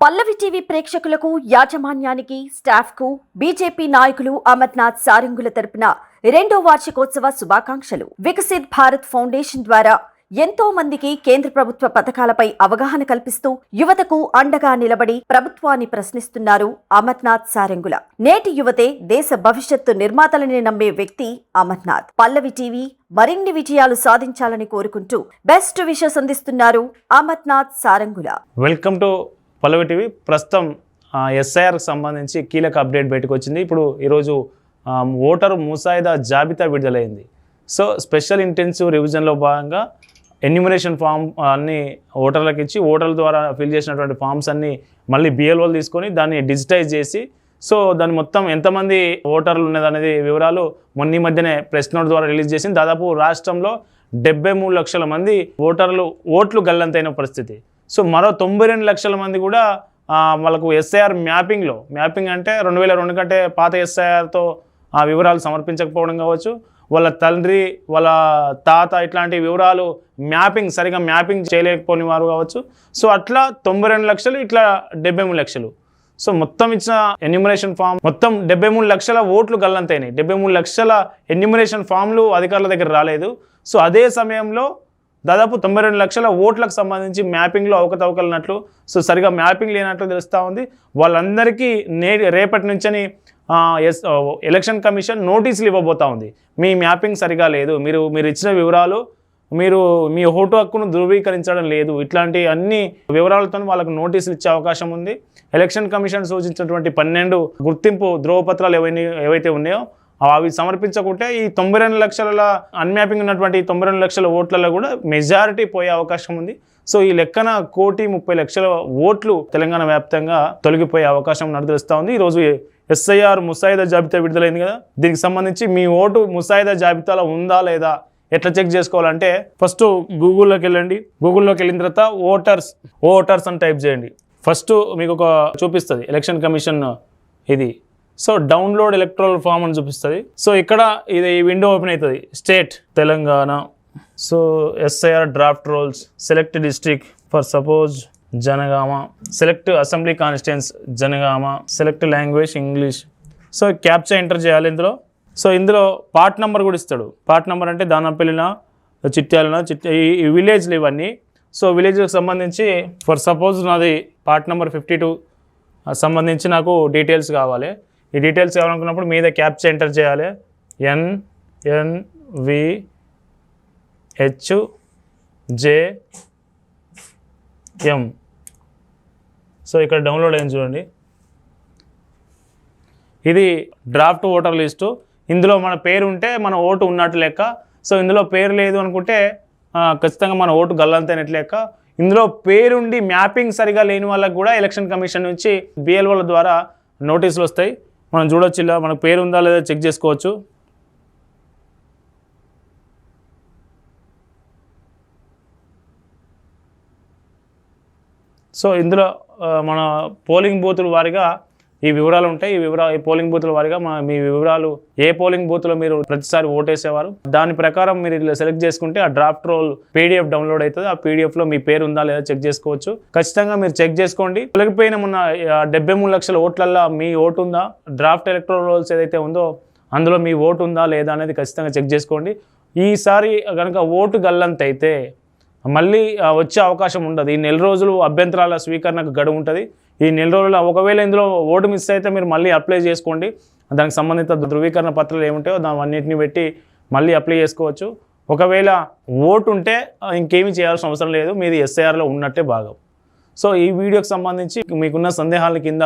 పల్లవి TV ప్రేక్షకులకు యాజమాన్యానికి staff కు బీజేపీ నాయకులు అమర్నాథ్ సారంగుల తరపున రెండో వార్షికోత్సవ శుభాకాంక్షలు. వికసిత్ భారత్ ఫౌండేషన్ ద్వారా ఎంతో మందికి కేంద్ర ప్రభుత్వ పథకాలపై అవగాహన కల్పిస్తూ యువతకు అండగా నిలబడి ప్రభుత్వాన్ని ప్రశ్నిస్తున్నారు అమర్నాథ్ సారంగుల. నేటి యువతే దేశ భవిష్యత్తు నిర్మాతలని నమ్మే వ్యక్తి అమర్నాథ్. పల్లవి టీవీ మరిన్ని విజయాలు సాధించాలని కోరుకుంటూ బెస్ట్ విషెస్ అందిస్తున్నారు Amarnath Sarangula. Welcome to Pallavi TV. ప్రస్తుతం ఎస్ఐఆర్కి సంబంధించి కీలక అప్డేట్ బయటకు వచ్చింది. ఇప్పుడు ఈరోజు ఓటరు ముసాయిదా జాబితా విడుదలైంది. సో స్పెషల్ ఇంటెన్సివ్ రివిజన్లో భాగంగా ఎన్యూమరేషన్ ఫామ్ అన్ని ఓటర్లకు ఇచ్చి ఓటర్ల ద్వారా ఫిల్ చేసినటువంటి ఫామ్స్ అన్నీ మళ్ళీ బిఎల్ఓలు తీసుకొని దాన్ని డిజిటైజ్ చేసి సో దాన్ని మొత్తం ఎంతమంది ఓటర్లు ఉన్నదనేది వివరాలు మొన్న మధ్యనే ప్రెస్ నోట్ ద్వారా రిలీజ్ చేసింది. దాదాపు రాష్ట్రంలో 73 లక్షల మంది ఓట్లు గల్లంతైన పరిస్థితి. సో మరో 92 లక్షల మంది కూడా వాళ్ళకు ఎస్ఐఆర్ మ్యాపింగ్ అంటే 2002 కంటే పాత ఎస్ఐఆర్తో ఆ వివరాలు సమర్పించకపోవడం కావచ్చు, వాళ్ళ తండ్రి వాళ్ళ తాత ఇట్లాంటి వివరాలు సరిగా మ్యాపింగ్ చేయలేకపోయిన వారు కావచ్చు. సో అట్లా 92 లక్షలు, ఇట్లా 73 లక్షలు. సో మొత్తం ఇచ్చిన ఎన్యూమరేషన్ ఫామ్ మొత్తం 73 లక్షల ఓట్లు గల్లంతైనాయి. 73 లక్షల ఎన్యూమరేషన్ ఫామ్లు అధికారుల దగ్గర రాలేదు. సో అదే సమయంలో దాదాపు 92 లక్షల ఓట్లకు సంబంధించి మ్యాపింగ్లో అవకతవకలున్నట్లు, సో సరిగా మ్యాపింగ్ లేనట్లు తెలుస్తూ ఉంది. వాళ్ళందరికీ రేపటి నుంచని ఎలక్షన్ కమిషన్ నోటీసులు ఇవ్వబోతూ ఉంది. మీ మ్యాపింగ్ సరిగా లేదు, మీరు ఇచ్చిన వివరాలు మీ ఓటు హక్కును ధృవీకరించడం లేదు, ఇట్లాంటి అన్ని వివరాలతో వాళ్ళకు నోటీసులు ఇచ్చే అవకాశం ఉంది. ఎలక్షన్ కమిషన్ సూచించినటువంటి 12 గుర్తింపు ధ్రువపత్రాలు ఏవైతే ఉన్నాయో అవి సమర్పించకుంటే ఈ 92 లక్షల అన్మ్యాపింగ్ ఉన్నటువంటి 92 లక్షల ఓట్లలో కూడా మెజారిటీ పోయే అవకాశం ఉంది. సో ఈ లెక్కన 1,30,00,000 ఓట్లు తెలంగాణ వ్యాప్తంగా తొలగిపోయే అవకాశం తెలుస్తూ ఉంది. ఈరోజు ఎస్ఐఆర్ ముసాయిదా జాబితా విడుదలైంది కదా, దీనికి సంబంధించి మీ ఓటు ముసాయిదా జాబితాలో ఉందా లేదా ఎట్లా చెక్ చేసుకోవాలంటే ఫస్ట్ గూగుల్లోకి వెళ్ళండి. గూగుల్లోకి వెళ్ళిన తర్వాత ఓటర్స్ అని టైప్ చేయండి. ఫస్ట్ మీకు ఒక చూపిస్తుంది ఎలక్షన్ కమిషన్ ఇది. సో డౌన్లోడ్ ఎలక్ట్రల్ ఫామ్ అని చూపిస్తుంది. సో ఇక్కడ ఇది ఈ విండో ఓపెన్ అవుతుంది. State Telangana. So SIR draft rolls, select district for suppose Jangaon, select assembly constituency Jangaon, select language English. So captcha enter చేయాలి ఇందులో. సో ఇందులో పార్ట్ నెంబర్ కూడా ఇస్తాడు. పార్ట్ నెంబర్ అంటే దానపల్లిన, చిట్యాలన, ఈ విలేజ్లు ఇవన్నీ. సో విలేజ్కి సంబంధించి ఫర్ సపోజ్ నాది పార్ట్ నెంబర్ 52 సంబంధించి నాకు డీటెయిల్స్ కావాలి. ఈ డీటెయిల్స్ కావాలనుకున్నప్పుడు మీద క్యాప్చా ఎంటర్ చేయాలి. NNVHJM. సో ఇక్కడ డౌన్లోడ్ అయింది చూడండి. ఇది డ్రాఫ్ట్ ఓటర్ లిస్టు. ఇందులో మన పేరు ఉంటే మన ఓటు ఉన్నట్టు లెక్క. సో ఇందులో పేరు లేదు అనుకుంటే ఖచ్చితంగా మన ఓటు గల్లంతైనట్లు లెక్క. ఇందులో పేరుండి మ్యాపింగ్ సరిగా లేని వాళ్ళకు కూడా ఎలక్షన్ కమిషన్ నుంచి బిఎల్ఓల ద్వారా నోటీసులు వస్తాయి. మనం చూడొచ్చు, ఇలా మనకు పేరు ఉందా లేదా చెక్ చేసుకోవచ్చు. సో ఇందులో మన పోలింగ్ బూతుల వారిగా ఈ వివరాలు ఉంటాయి. ఈ పోలింగ్ బూతుల వారిగా మీ వివరాలు, ఏ పోలింగ్ బూత్లో మీరు ప్రతిసారి ఓటేసేవారు దాని ప్రకారం మీరు ఇలా సెలెక్ట్ చేసుకుంటే ఆ డ్రాఫ్ట్ రోల్ PDF డౌన్లోడ్ అవుతుంది. ఆ PDFలో మీ పేరు ఉందా లేదా చెక్ చేసుకోవచ్చు. ఖచ్చితంగా మీరు చెక్ చేసుకోండి. తొలగిపోయిన మొన్న 73 లక్షల ఓట్లల్లో మీ ఓటు ఉందా, డ్రాఫ్ట్ ఎలక్ట్రల్ రోల్స్ ఏదైతే ఉందో అందులో మీ ఓటు ఉందా లేదా అనేది ఖచ్చితంగా చెక్ చేసుకోండి. ఈసారి కనుక ఓటు గల్లంతైతే మళ్ళీ వచ్చే అవకాశం ఉండదు. ఈ నెల రోజులు అభ్యంతరాల స్వీకరణకు గడువు ఉంటుంది. ఈ నెల రోజుల్లో ఒకవేళ ఇందులో ఓటు మిస్ అయితే మీరు మళ్ళీ అప్లై చేసుకోండి. దానికి సంబంధిత ధృవీకరణ పత్రాలు ఏముంటాయో అన్నింటినీ పెట్టి మళ్ళీ అప్లై చేసుకోవచ్చు. ఒకవేళ ఓటు ఉంటే ఇంకేమీ చేయాల్సిన అవసరం లేదు, మీది ఎస్ఐఆర్లో ఉన్నట్టే భాగం. సో ఈ వీడియోకి సంబంధించి మీకున్న సందేహాల కింద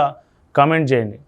కామెంట్ చేయండి.